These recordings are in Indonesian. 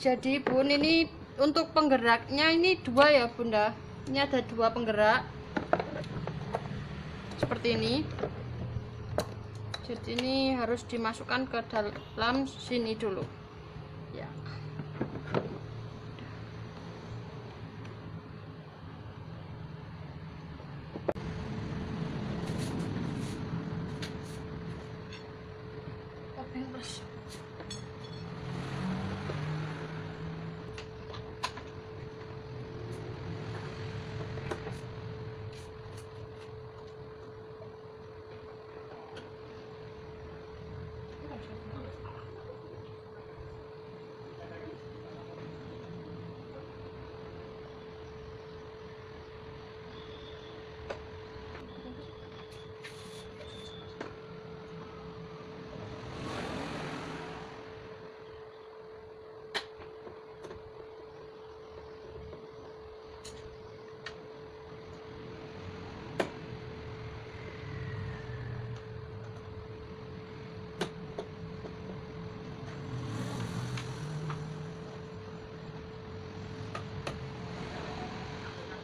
Jadi Bun, ini untuk penggeraknya ini dua ya Bunda. Ini ada dua penggerak seperti ini. Jadi ini harus dimasukkan ke dalam sini dulu ya.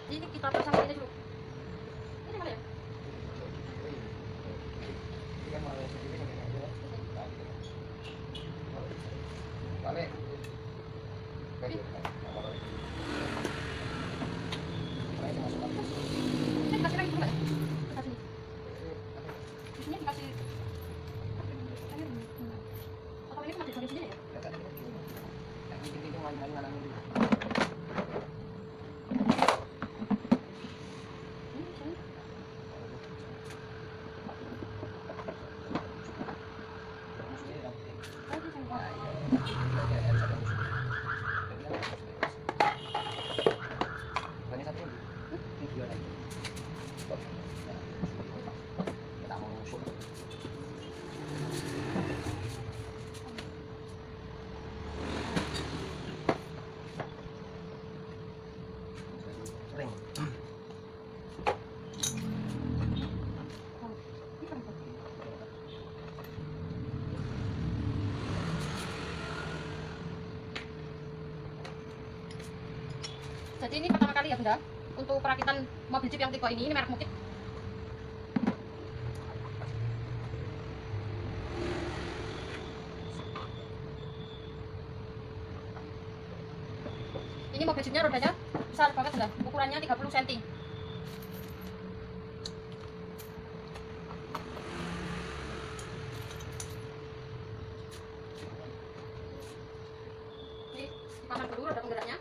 Ini kita pasang ini dulu. Ini mana ya? Balik. Ini kasih lagi dulu ya? Kasih. Di sini dikasih air. Atau ini cuma di sini ya? Jadi ini pertama kali ya Bunda untuk perakitan mobil Jeep yang tipe ini merek Merakit. Ini mobil Jeepnya rodanya besar banget Bunda, ukurannya 30 cm. Ini dipasang dulu roda penggeraknya.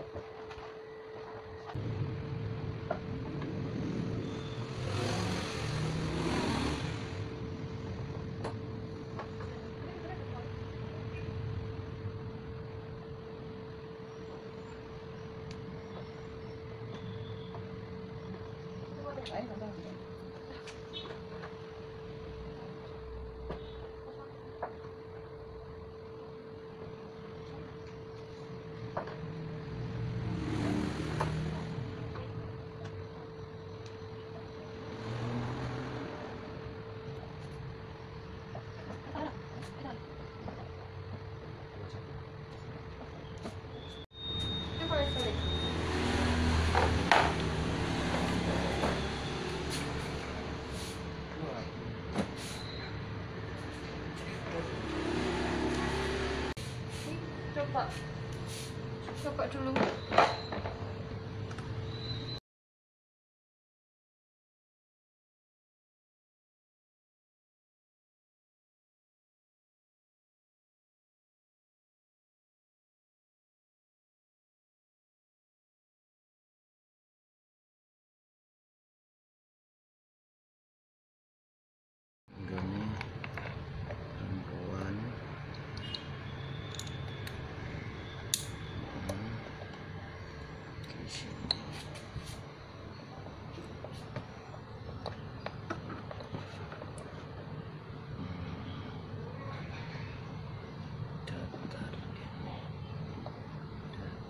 Coba dulu.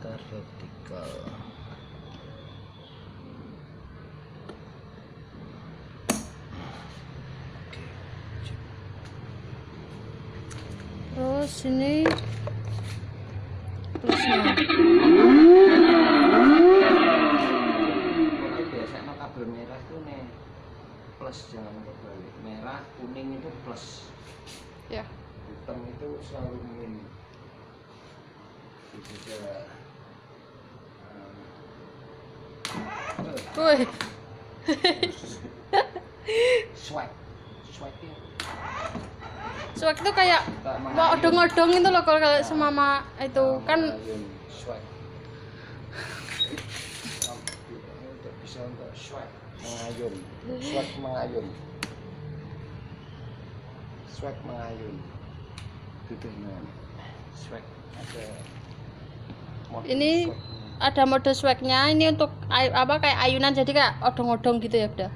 Vertikal. Terus ini plusnya. Pokoknya biasanya kabel merah itu nih plus, jangan kebalik. Merah kuning itu plus, Ya. hitam itu selalu min. Juga Wih. swag swagnya Swag itu kayak mau odong-odong itu loh kalau semama itu kan. swag untuk bisa untuk swag mengayun, swag mengayun, swag mengayun gitu namanya. Swag ada mode Ini swag. ada mode swagnya, ini untuk apa kayak ayunan, jadi kayak odong-odong gitu ya udah.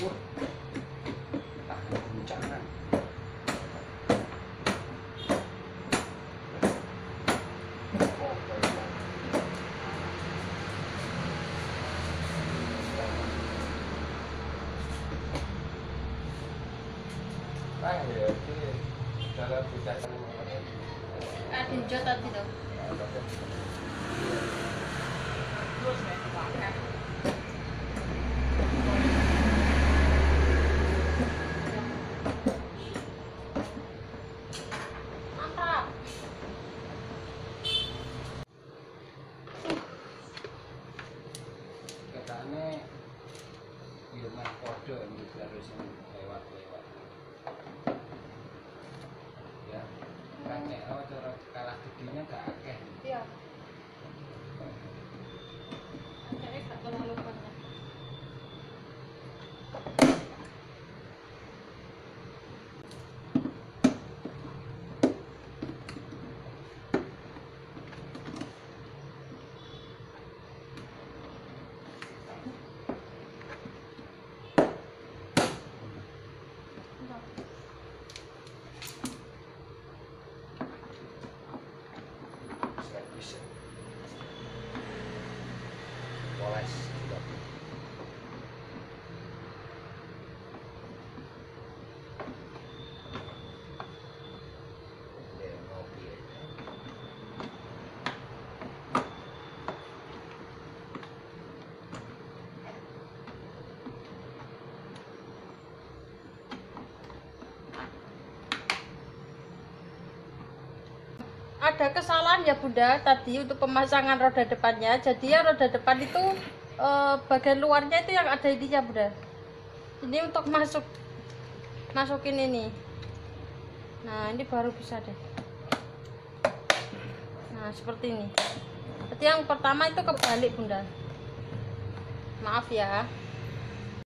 Wah, tahan guncangan. Ya, ini cara bicara Adinjo tadi tuh. Mantap. katanya ilmu kode ini harusnya lewat-lewat ya, kakek cara kalah gedenya gak akeh. Iya. Kayaknya gak terlalu banyak. Servis poles Ada kesalahan ya Bunda tadi untuk pemasangan roda depannya. Jadi ya roda depan itu bagian luarnya itu yang ada ininya Bunda. Ini untuk masukin ini. Nah ini baru bisa deh. Nah seperti ini. Jadi yang pertama itu kebalik Bunda. Maaf ya.